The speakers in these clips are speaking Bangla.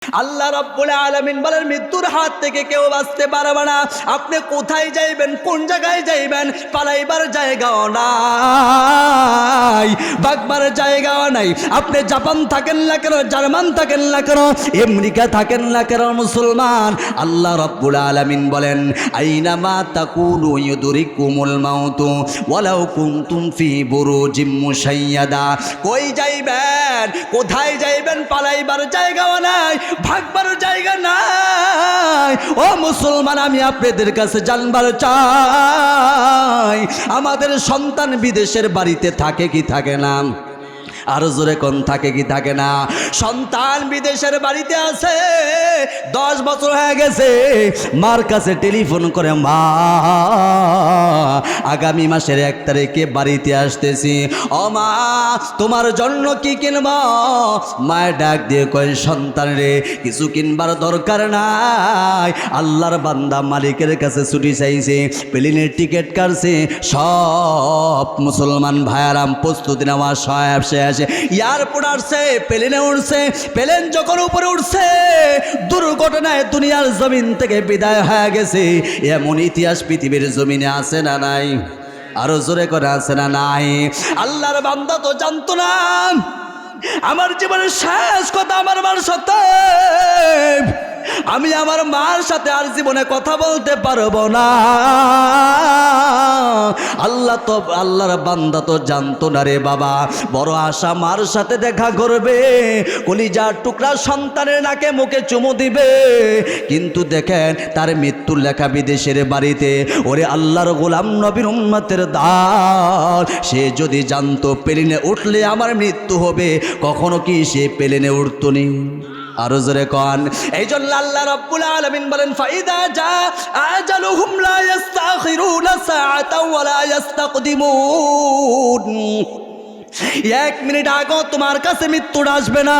আল্লাহ রাব্বুল আলামিন বলেন মৃত্যুর হাত থেকে কেউ বাঁচতে পারবে না। আপনি কোথায় যাইবেন, কোন জায়গায় যাইবেন, পালাইবার জায়গাও নাই, বাগবার জায়গাও নাই। আপনি জাপান থাকেন না কেন, জার্মান থাকেন না কেন, আমেরিকা থাকেন না কেন মুসলমান, আল্লাহ রাব্বুল আলামিন বলেন আইনামা তাকুনু ইউদরিকুমুল মাউতু ওয়ালাউ কুনতুম ফি বুরুজিম মুশাইয়াদা। কই যাইবেন, কোথায় যাইবেন, পালাইবার জায়গাও নাই, ভাগবার জায়গা নাই। ও মুসলমান, আমি আপনাদের কাছে জানবার চাই আমাদের সন্তান বিদেশের বাড়িতে থাকে কি থাকে না? আর জোরে কোন থাকে কি থাকে না? সন্তান বিদেশের বাড়িতে আছে, 10 বছর হয়ে গেছে, মার কাছে টেলিফোন করে, মা আগামী মাসের 1 তারিখে বাড়িতে আসতেছি, ও মা তোমার জন্য কি কিনব? মায়ের ডাক দিয়ে কয়, সন্তান রে কিছু কিনবার দরকার নাই, আল্লাহর বান্দা মালিকের কাছে ছুটি চাইছে, প্লেনের টিকিট কাটছে, সব মুসলমান ভাইয়ারাম প্রস্তুতি নেওয়া সব শেষ, এয়ারপোর্ট আসছে, প্লেনে উঠছে, প্লেন যখন উপরে উঠছে দুর্ঘটনায় দুনিয়ার জমিন থেকে বিদায় হয়ে গেছে। এমন ইতিহাস পৃথিবীর জমিনে আছে না নাই? আরো জোরে করে আছে না নাই? আল্লাহর বান্দা তো জানতো না আমার জীবনের শেষ কথা আমার মার সাথে, আমি আমার মার সাথে আর জীবনে কথা বলতে পারবো না। আল্লাহর বান্দা তো জানতো না রে বাবা, বড় আশা মার সাথে দেখা করবে, কলিজার টুকরা সন্তানের নাকে মুখে চুমু দিবে, কিন্তু দেখেন তার মৃত্যুর লেখা বিদেশের বাড়িতে। ওরে আল্লাহর গোলাম নবীর উম্মতের দল, সে যদি জানতো প্লেনে উঠলে আমার মৃত্যু হবে, কখনো কি সে প্লেনে উঠতো নি? আরো জোরে কন। এই জন্য আল্লাহ রাব্বুল আলামিন বলেন ফাইদা জা আজালুহুম লা ইস্তাখিরুনা সাআতাও ওয়া লা ইস্তাকদিমুন। 1 মিনিট আগে তোমার কাছে মৃত্যুটা আসবে না,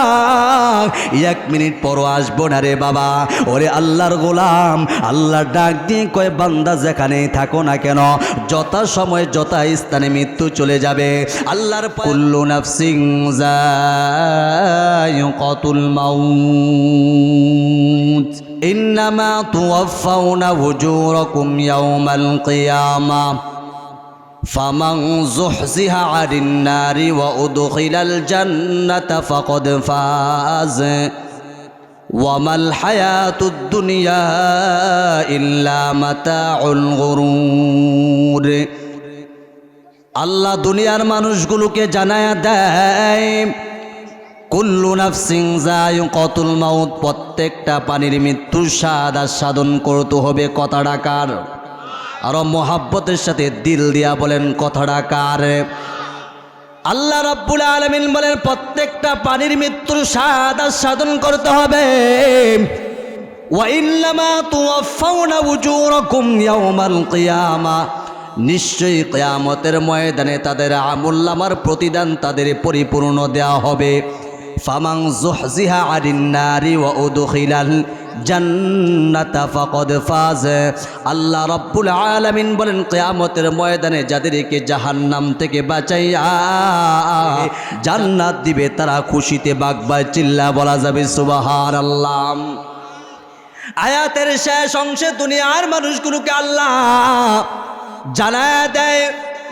1 মিনিট পরও আসবো না রে বাবা। ওরে আল্লাহর গোলাম, আল্লাহ ডাক দিয়ে কয়, বান্দা যেখানেই থাকো না কেন, যথা সময় যথা স্থানে মৃত্যু চলে যাবে। আল্লাহর কুল্লু নাফসিন যায়িকাতুল মাউত ইন্নামা তুওয়াফাউনা উজুরাকুম ইয়াওমাল কিয়ামা ফামান যুহজিহা আনিন নারি ওয়া উদখিলাল জান্নাতা ফাকাদ ফাজ ওয়া মাল হায়াতুদ দুনিয়া ইল্লা মাতাউল গুরুর। আল্লাহ দুনিয়ার মানুষগুলোকে জানায়া দেয়, কুল্লু নাফসিন যায়িকাতুল মাউত, প্রত্যেকটা পানির মৃত্যুর স্বাদ আস্বাদন করতে হবে। কথাটা কার? আরো মোহাব্বতের সাথে দিল দিয়া বলেন কথাটা কার? আল্লাহ রাব্বুল আলামিন বলেন প্রত্যেকটা পানির মৃত্যুর স্বাদ আস্বাদন করতে হবে। ওয়া ইন্নামা তুওয়াফাউনা উজুরাকুম ইয়াওমাল কিয়ামা, নিশ্চয়ই কিয়ামতের ময়দানে তাদের আমুলনামার প্রতিদান তাদের পরিপূর্ণ দেওয়া হবে। ফামান যুহজিহা আনিন নারি ওয়া উদখিলাল জান্নাতা ফাকাদ ফাজ। আল্লাহ রাব্বুল আলামিন বলেন কিয়ামতের ময়দানে যাদেরকে জাহান্নাম থেকে বাঁচাইয়া জান্নাত দিবে, তারা খুশিতে বাগবায় চিল্লা বলা যাবে সুবহানাল্লাহ। আয়াতের শেষ অংশে দুনিয়ার মানুষগুলোকে আল্লাহ জানায়া দেয়,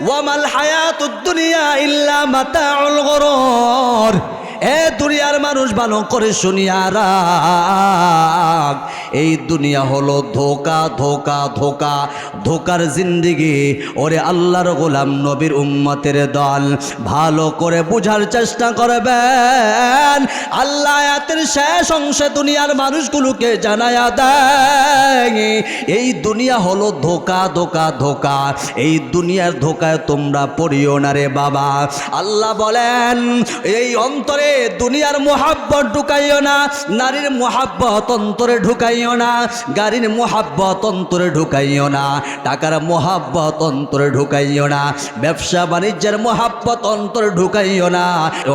ওয়ামাল হায়াতুদ দুনিয়া ইল্লা মাতাউল গুরুর। এ দুনিয়ার মানুষ ভালো করে শুনিয়া রাখ, এই দুনিয়া হলো ধোকা, ধোকা, ধোকা, ধোকার জিন্দেগি। ওরে আল্লাহর গোলাম নবীর উম্মতের দল, ভালো করে বুঝার চেষ্টা করবেন। আল্লাহ আয়াতের শেষ অংশে দুনিয়ার মানুষগুলোকে জানায়া দেয়, এই দুনিয়া হলো ধোকা, ধোকা, ধোকা, এই দুনিয়ার ধোকায় তোমরা পড়িও না রে বাবা। আল্লাহ বলেন এই অন্তরে দুনিয়ার মোহাব্বত ঢুকাইও না, নারীর মোহাব্বত অন্তরে ঢুকাইও না, গাড়ির মোহাব্বত অন্তরে ঢুকাইও না, টাকার মোহাব্বত অন্তরে ঢুকাইও না, ব্যবসা বাণিজ্যের মোহাব্বত অন্তরে ঢুকাইও না,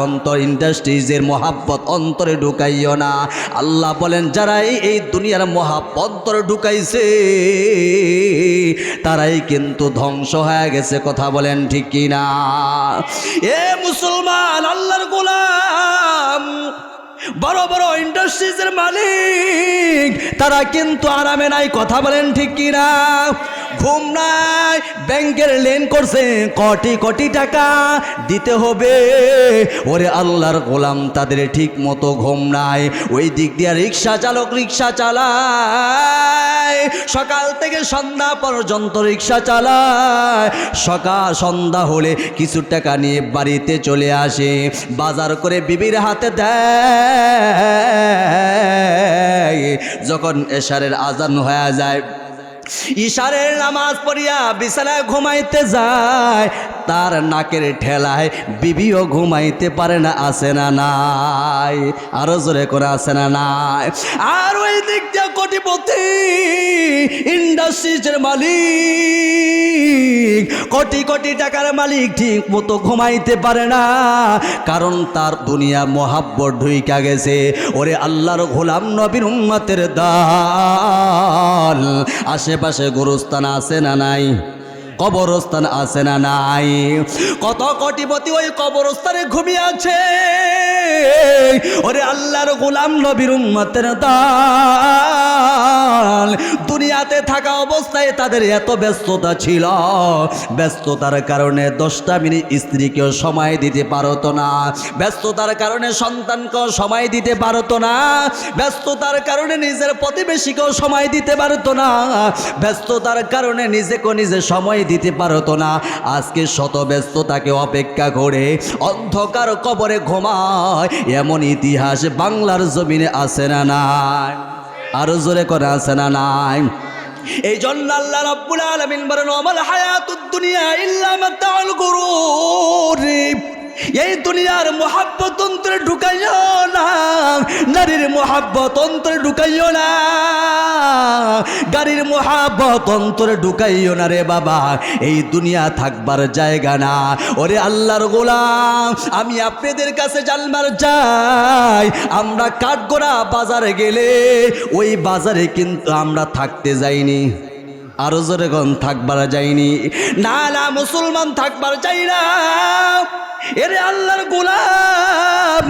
অন্তর ইন্ডাস্ট্রিজের মোহাব্বত অন্তরে ঢুকাইও না। আল্লাহ বলেন যারা এই দুনিয়ার মোহাব্বত অন্তরে ঢুকাইছে তারাই কিন্তু ধ্বংস হয়ে গেছে। কথা বলেন ঠিক কিনা? এ মুসলমান, আল্লাহর গোলাম, বড় বড় ইন্ডাস্ট্রিজের মালিক তারা কিন্তু আরামে নাই, কথা বলেন ঠিক কিনা? ঘুম নাই, ব্যাংকের লেন করছে, কোটি কোটি টাকা দিতে হবে। ওরে আল্লাহর গোলাম, তাদের ঠিক মতো ঘুম নাই। ওই দিক দিয়ে রিক্সা চালক রিক্সা চালায়, সকাল থেকে সন্ধ্যা পর্যন্ত রিক্সা চালায়। সকাল সন্ধ্যা হলে কিছু টাকা নিয়ে বাড়িতে চলে আসে, বাজার করে বিবির হাতে দেয়। যখন এশারের আজান হয়ে যায়, ইশারের নামাজ পড়িয়া বিছানায় ঘুমাইতে যায়, তার নাকের ঠেলায় বিবিও ঘুমাইতে পারে না, আসে না নাই? আরো জোরে করে আসে না নাই? আর ওই দিক দিয়ে কোটিপতি ইন্ডাস্ট্রিজের মালিক, কোটি কোটি টাকার মালিক ঠিক মতো ঘুমাইতে পারে না, কারণ তার দুনিয়া মোহাব্বত ঢুইকা গেছে। ওরে আল্লাহর গোলাম নবীর উম্মতের দল, আশেপাশে গোরস্থান আছে না নাই? কবরস্থান আছে না নাই? কত কোটিপতি ওই কবরস্থানে ঘুমিয়ে আছে। ওরে আল্লাহর গোলাম নবীর উম্মতের দল, দুনিয়াতে থাকা অবস্থায় তাদের এত ব্যস্ততা ছিল, ব্যস্ততার কারণে 10টা মিনিট স্ত্রীকেও সময় দিতে পারতো না, ব্যস্ততার কারণে সন্তানকেও সময় দিতে পারতো না, ব্যস্ততার কারণে নিজের প্রতিবেশীকেও সময় দিতে পারতো না, ব্যস্ততার কারণে নিজেকেও নিজে সময় দিতে পারতো না। আজকে শত ব্যস্ততাকে অপেক্ষা করে অন্ধকার কবরে ঘুমায়, এমন ইতিহাস বাংলার জমিনে আছে না নাই? আরো জোরে করে আছে না নাই? এই জন্য আল্লাহ রাব্বুল আলামিন বলেন, ওয়ামাল হায়াতুদ দুনিয়া ইল্লা মাতাউল গুরুর। এই দুনিয়ার মোহাব্বত অন্তরে ঢুকাইও না, নারীর মোহাব্বত অন্তরে ঢুকাইও না, গাড়ির মোহাব্বত অন্তরে ঢুকাইও না রে বাবা। এই দুনিয়া থাকবার জায়গা না। ওরে আল্লাহর গোলাম, আমি আপনাদের কাছে জানবার চাই, আমরা কাঠগড়া বাজারে গেলে ওই বাজারে কিন্তু আমরা থাকতে যাইনি, আরো জোরে কোন থাকবার যাইনি? না না, মুসলমান থাকবার চাই না। এরে আল্লাহর গোলাম,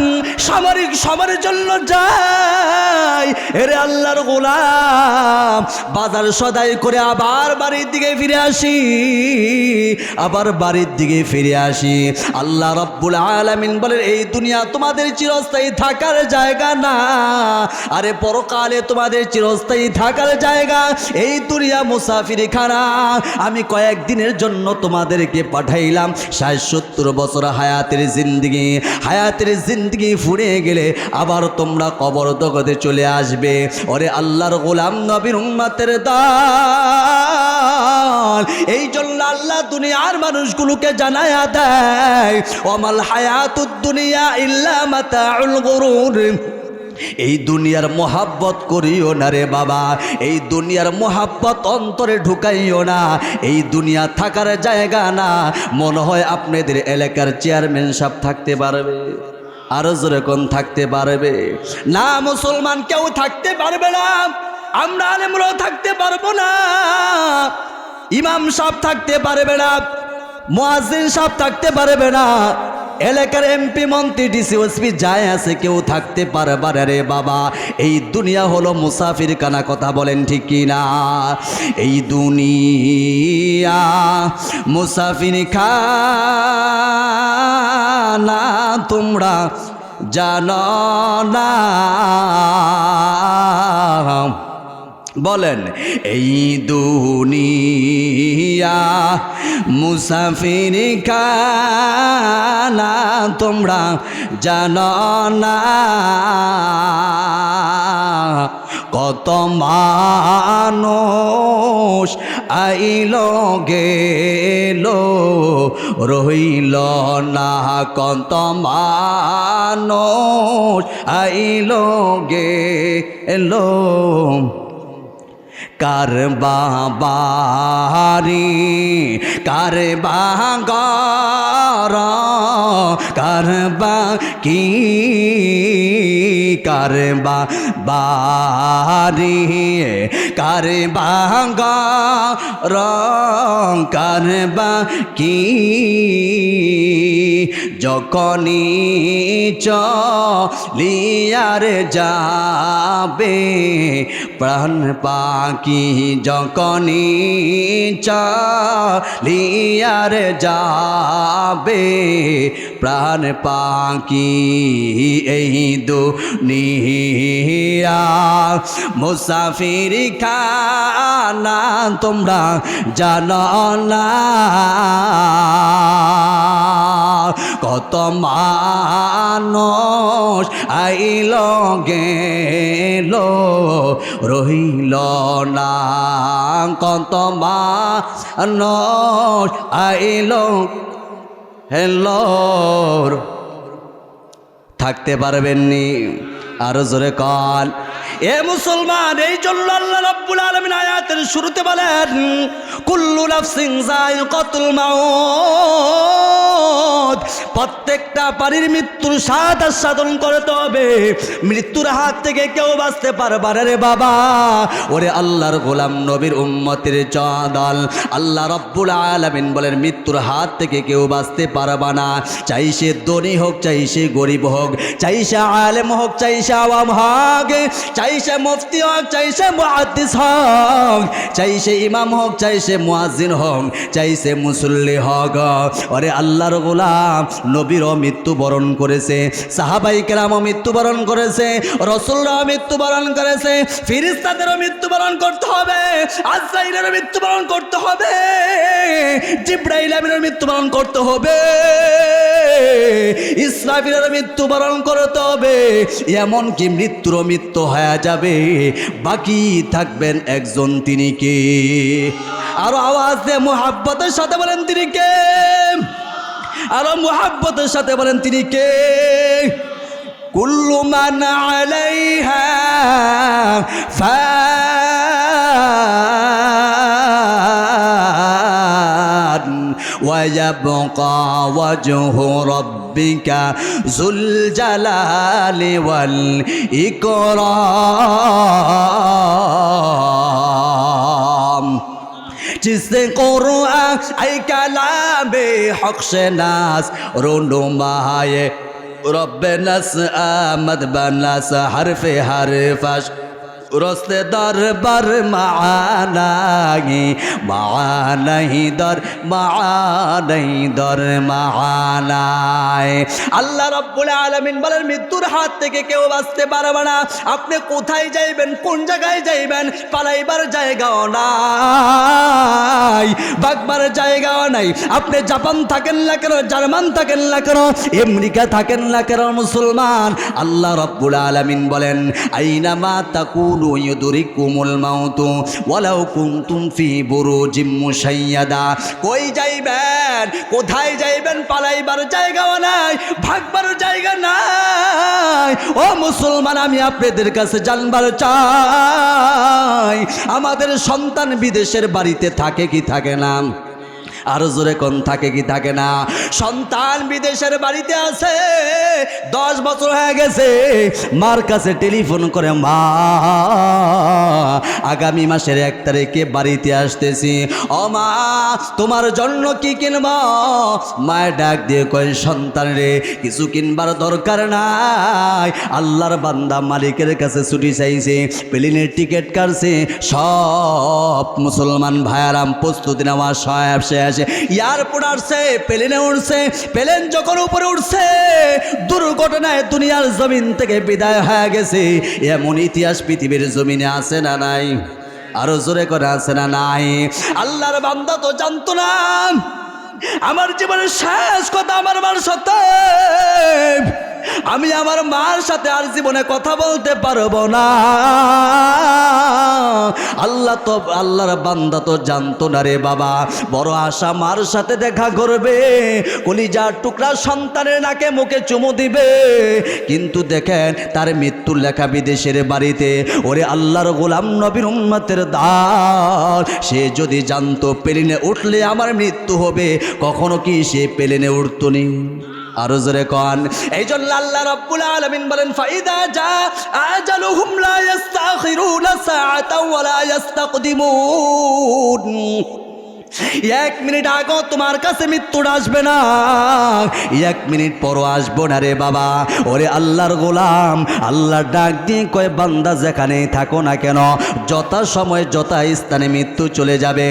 সামরিক সবার জন্য যাই। এরে আল্লাহর গোলাম, বাজার সদাই করে আবার বাড়ির দিকে ফিরে আসি, আবার বাড়ির দিকে ফিরে আসি। আল্লাহ রাব্বুল আলামিন বলেন, এই দুনিয়া তোমাদের চিরস্থায়ী থাকার জায়গা না, আরে পরকালে তোমাদের চিরস্থায়ী থাকার জায়গা। এই দুনিয়া মুসাফিরখানা। আমি কয়েকদিনের জন্য তোমাদেরকে পাঠাইলাম, 60-70 বছর হায়াতের জিন্দেগি ফুরিয়ে গেলে আবার তোমরা কবর জগতে চলে আসবে। ওরে আল্লাহর গোলাম নবীর উম্মতের দল, এই জন্য আল্লাহ দুনিয়ার মানুষগুলোকে জানায়া দেয়, ওয়ামাল হায়াতুদ দুনিয়া ইল্লা মাতাউল গুরুর। এই দুনিয়ার মোহাব্বত করিও না রে বাবা, এই দুনিয়ার মোহাব্বত অন্তরে ঢুকাইও না। এই দুনিয়া থাকার জায়গা না। মনে হয় আপনাদের এলাকার চেয়ারম্যান সাহেব থাকতে পারবে, আরো জোরে কোন থাকতে পারবে? না, মুসলমান কেউ থাকতে পারবে না, আমরা আলেমরাও থাকতে পারবো না, ইমাম সাহেব থাকতে পারবে না, মুয়াজ্জিন সাহেব থাকতে পারবে না, এলাকার এমপি মন্ত্রী ডিসি ওসপি যায় আছে, কেউ থাকতে পারবে না রে বাবা। এই দুনিয়া হলো মুসাফির খানা, কথা বলেন ঠিক কি না? এই দুনিয়া মুসাফির খানা, তোমরা জানো না? বলেন, এই দুনিয়া মুসাফির খানা, তোমরা জানো না? কত মানুষ আইলো গেলো, রইল না। কত মানুষ আইলো গেলো, কার বাবারি কার বাগান কারবা কি কারবা বারি কারবা রং কারবা কি যখনই চলিয়ার যাবে প্রাণ পাখি যখনই চলিয়ার যাবে প্রাণ পাখি এই দুনিয়া মুসাফির খানা তোমরা জানো না কত মানুষ আইল গেল রহিল না কত মানুষ আইল হেলো থাকতে পারবেননি আরো জোরে কল এ মুসলমান এই জন্য আল্লাহ রাব্বুল আলামিন আয়াতের শুরুতে বলেন কুল্লু নাফসিন যায়িকাতুল মাউত প্রত্যেকটা প্রাণীর মৃত্যুর স্বাদ আস্বাদন করতে হবে মৃত্যুর হাত থেকে কেউ বাঁচতে পারবে না রে বাবা ওরে আল্লাহর গোলাম নবীর উম্মতের দল আল্লাহ রাব্বুল আলামিন বলেন মৃত্যুর হাত থেকে কেউ বাঁচতে পারবে না চাই সে ধনী হোক চাই সে গরিব হোক চাই সে আলেম হোক চাই সে আওয়াম হোক চাই সে মুফতি হোক চাই সে মুহাদ্দিস হোক চাই সে ইমাম হোক চাই সে মুয়াজ্জিন হোক চাই সে মুসল্লি হোক ওরে আল্লাহর গোলাম নবীরও মৃত্যুবরণ করেছে সাহাবাই কেরামও মৃত্যুবরণ করেছে রাসূলরাও মৃত্যুবরণ করেছে ফেরেশতাদেরও মৃত্যুবরণ করতে হবে আজরাইলেরও মৃত্যুবরণ করতে হবে জিবরাইল আমিনের মৃত্যুবরণ করতে হবে ইসরাফিলের মৃত্যুবরণ করতে হবে এমনকি মৃত্যুরও মৃত্যু হয়ে যাবে বাকি থাকবেন একজন তিনি কে আরো আওয়াজ দিয়ে মুহাব্বতের সাথে বলেন তিনি কে আরো মুহাব্বতের সাথে বলেন তিনি কে কুল্লু মান আলাইহা ফান ওয়ায়াবকা ওয়াজহু রাব্বিকা যুল জালালি ওয়াল ইকরাম जिससे कुरान आई कलामे हक से नास रोनुमाए रब्बे नस आमद बनस हरफे हरफश रस्ते दरबार मानाही दर মানায় আল্লাহ রাব্বুল আলামিন বলেন মৃত্যুর হাত থেকে কেউ বাঁচতে পারবে না আপনি কোথায় যাইবেন কোন জায়গায় যাইবেন পালাইবার জায়গাও নাই বাগবার জায়গাও নাই আপনি জাপান থাকেন না কেন জার্মান থাকেন না কেন আমেরিকা থাকেন না কেন মুসলমান আল্লাহ রাব্বুল আলামিন বলেন আইনামা তাকুনু ইউদরিকুমুল মাউতু ওয়ালাউ কুনতুম ফি বুরুজিম মুশাইয়াদা কই যাইবেন কোথায় যাইবেন পালাইবার জায়গাও নাই ভাগবার জায়গা নাই ও মুসলমান আমি আপনাদের কাছে জানবার চাই আমাদের সন্তান বিদেশের বাড়িতে থাকে কি থাকে না আরো জোরে কোন থাকে কি থাকে না সন্তান বিদেশের বাড়িতে আছে 10 বছর হয়ে গেছে মার কাছে টেলিফোন করে মা আগামী মাসের 1 তারিখে বাড়িতে আসতেছি ও মা তোমার জন্য কি কিনব মায়ের ডাক দিয়ে কয় সন্তান রে কিছু কিনবার দরকার নাই আল্লাহর বান্দা মালিকের কাছে ছুটি চাইছে প্লেনের টিকিট কাটছে সব মুসলমান ভাইয়ারাম প্রস্তুতি নেওয়া সব শেষ এয়ারপোর্ট আসছে প্লেনে উঠছে প্লেন যখন উপরে উঠছে দুর্ঘটনায় দুনিয়ার জমিন থেকে বিদায় হয়ে গেছে এমন ইতিহাস পৃথিবীর জমিনে আছে না নাই আরো জোরে করে আছে না নাই আল্লাহর বান্দা তো জানতো না আমার জীবনের শেষ কথা আমার মার সাথে আমি আমার মার সাথে আর জীবনে কথা বলতে পারবো না আল্লাহ তো আল্লাহর বান্দা তো জানতো না রে বাবা, বড় আশা মার সাথে দেখা করবে, কলিজার টুকরা সন্তানের নাকে মুখে চুমু দিবে, কিন্তু দেখেন তার মৃত্যুর লেখা বিদেশের বাড়িতে। ওরে আল্লাহর গোলাম নবীর উম্মতের দল, সে যদি জানতো প্লেনে উঠলে আমার মৃত্যু হবে, কখনো কি সে প্লেনে উঠতো নি? আরো জোরে কন। এই জন্য আল্লাহ রাব্বুল আলামিন বলেন, ফাইদা জা আজালুহুম লা ইস্তাখিরুনা সাআতাও ওয়া লা ইস্তাকদিমুন। 1 মিনিট আগেও তোমার কাছে মৃত্যুটা আসবে না, 1 মিনিট পরও আসবো না রে বাবা। ওরে আল্লাহর গোলাম, আল্লাহ ডাক দিয়ে কয়, বান্দা যেখানেই থাকো না কেন, যথা সময় যথা স্থানে মৃত্যু চলে যাবে।